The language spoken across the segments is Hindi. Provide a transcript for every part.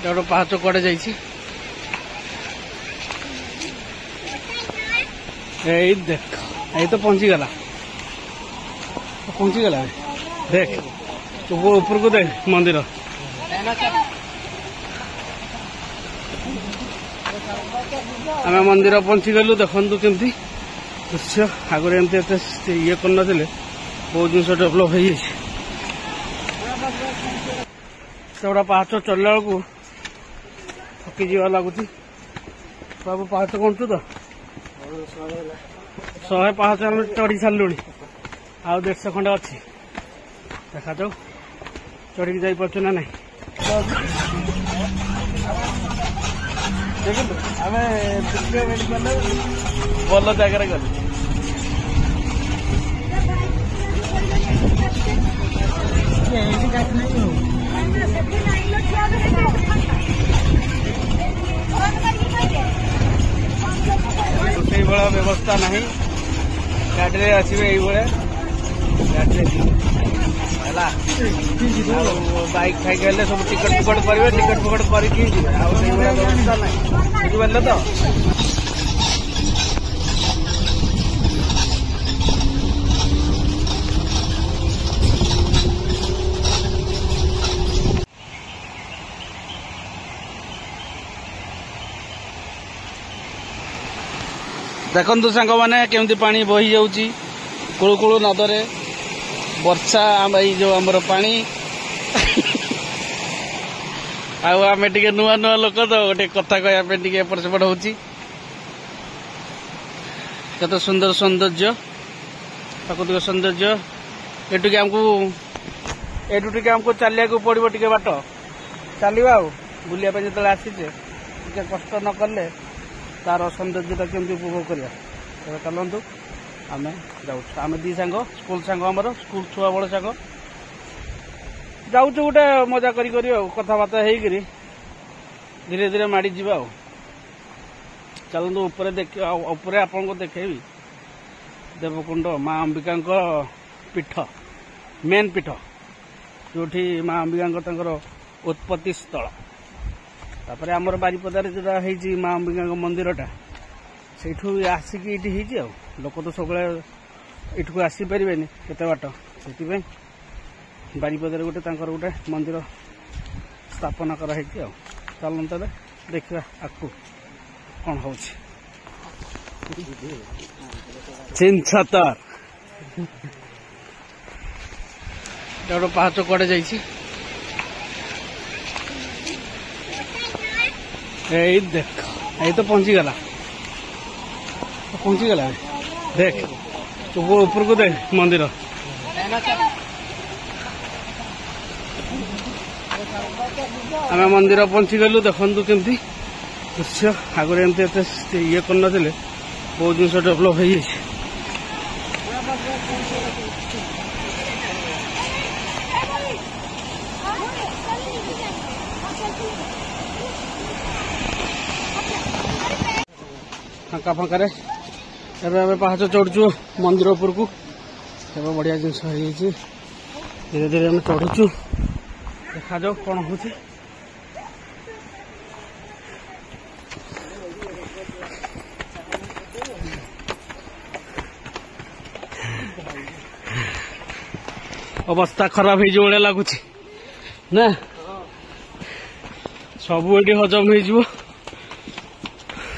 गोटे पाहाच कड़े जाइए देख ये तो पहुंचीगला देख ऊपर को देख मंदिर आम मंदिर पहुंची गलु देखु केमती दृश्य आगे एमती ये कर बहुत जिन डेभलप हो सेगुड़ा पाहाच चलला बेलू थकी जा लगुच बाबू पाहाच कौचु तो 100 पाहाच आम चढ़ी सारू आउ 150 खंडे अच्छी देखा जाऊ चढ़ी जापु ना ना देखो आम भल जगार गल भाया व्यवस्था ना गाड़ी आसवे ये गाड़ी बाइक फाइक हेल्ले सब टिकट फिकट करेंगे टिकट फिकट करके व्यवस्था ना बुझे तो देखु सांग मैंने केमती पानी बही जाऊँगी कुळुकुळु नदरे वर्षा जो आमर पानी आम टे नुआ नुआ लोक तो गोटे कथा कहवाई एपट सेपट हो सुंदर सौंदर्य प्राकृतिक सौंदर्य एटुक आमको चलिया पड़ो टे बाट चलवा बुलाप जो आसीचे कष्ट न कले तार सौंदर्यता केमती उपभोग करा चलतु आम जाऊँ आम दी सांग स्कूल सांग आमर स्कूल छुआ बड़ सांग जाऊँ गोटे मजा करी कथबार्ता होकर धीरे धीरे माड़ी जा चलतु ऊपर आपन को देखेबी देवकुंड माँ अंबिका पीठ मेन पीठ जो माँ अंबिका उत्पत्ति स्थल तापर आमर बारिपदार जोटा है माँ अंबिका मंदिरटा से आसिकी ये लोक तो सब इटू आसीपर केते बाट से बारिपदार गोटे गोटे मंदिर स्थापना कराई चलते देखा आकु कौन हो गोटे पाहाच कड़े जाइए देख ये तो पहुंचीगला देख ऊपर को देख मंदिर आम मंदिर पहुंची गलु देखु केमती दृश्य आगे एमती ये कर बहुत जिन डेभलप हो फांका फांका पाहाच चढ़ु मंदिर उपर को बढ़िया जिन धीरे धीरे आम चढ़ुचु देखा जाओ कौन हो अवस्था खराब हो लगुच ना सब ये हजम हो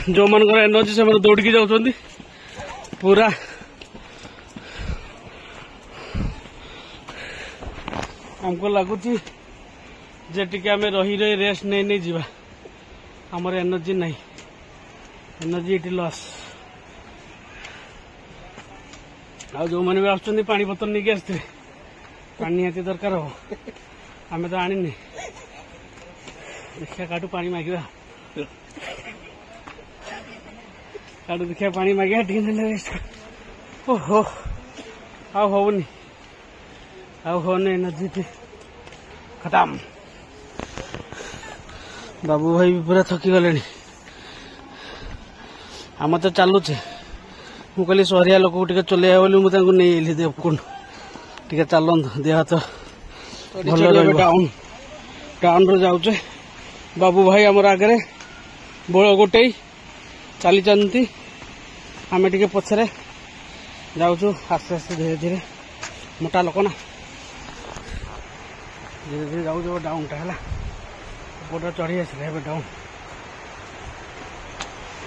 जो मन एनर्जी से दौड़ जाऊँ पूरा हमको लगुच जे टिके आम रही रही रेस्ट नहीं नहीं जीवा हमर एनर्जी नहीं एनर्जी इट लॉस आ जो मैंने भी आसुच्च पानी बोतल नहीं आसते पानी निहाती दरकार हो आम तो आनी देखिया काटू पानी मांगा काटू देखिया पानी मांगा टे रेस्ट ओहो आनी आने एनर्जी खत्म बाबू भाई भी पूरा थकी गले आम तो चलुचे मुझे कहली सहरिया लोक चलैया बोली मुझे नहीं देवकुंड टे चलत देह हाथ भल टाउन टाउन रू जाऊे बाबू भाई आमर आगे बोल गोटे चली आम टे पछरे जाऊँ आस्ते आस्ते धीरे धीरे मोटा लोक ना धीरे धीरे जाऊँ डाउन टा है ऊपर चढ़ी आसले डाउन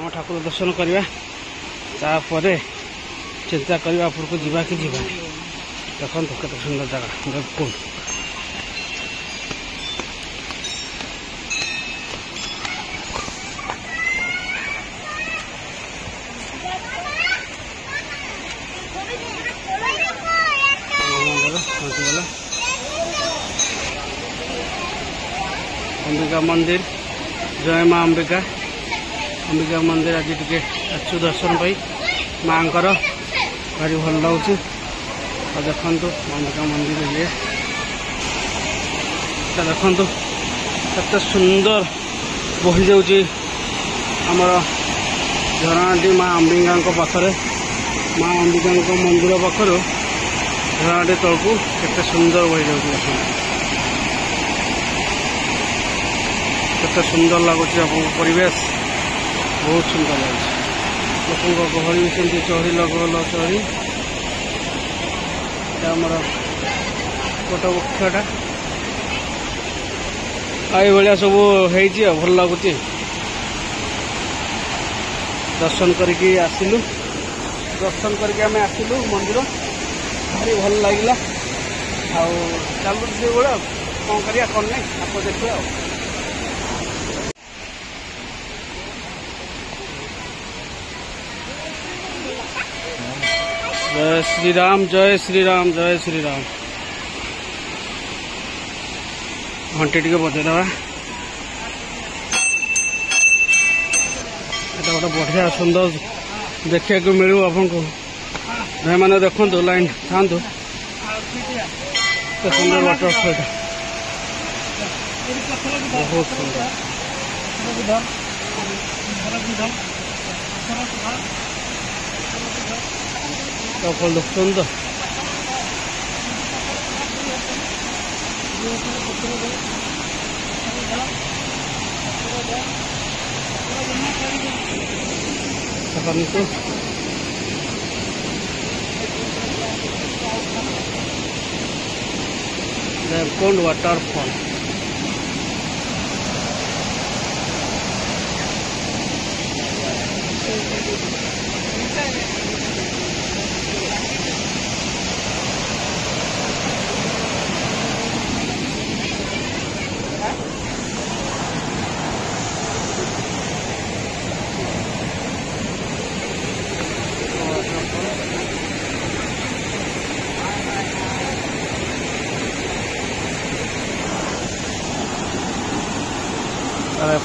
आम ठाकुर दर्शन करवा चिंता करवा ऊपर को जीवा कि जीवा देखो केते सुंदर जगह देवकुंड अंबिका मंदिर जय माँ अंबिका अंबिका मंदिर आज टे अच्छु दर्शन पाई माँ भारी भल लगुच देखु अंबिका मंदिर ये देखु केते सुंदर बही जाऊँगी आमर झरणाटी माँ अंबिका पाखरे माँ अंबिका मंदिर पाखर झरणाटी तलू केते सुंदर बही जाऊँगी केते सुंदर लगुच परिवेश बहुत सुंदर लगे लोक गहली भी सेमती चढ़ी लगल चढ़ी आमर गोट वृक्षटा भाया सब भल लगुच दर्शन करके आसिलु मंदिर भारी भल लगे चलु से कौन करिया कौन नहीं आप देखिए जय श्री राम जय श्री राम जय श्री राम घंटी टी बजेद गोटे बढ़िया सुंदर देखा मिलू आपको भाई मैंने देखु लाइन था सुंदर वाटरफॉल बहुत सुंदर वाटरफॉल देखते तो देवकुंड वाटरफॉल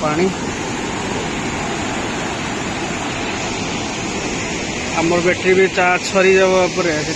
पानी आमर बैटेरी भी चार्ज सरी जावा पर से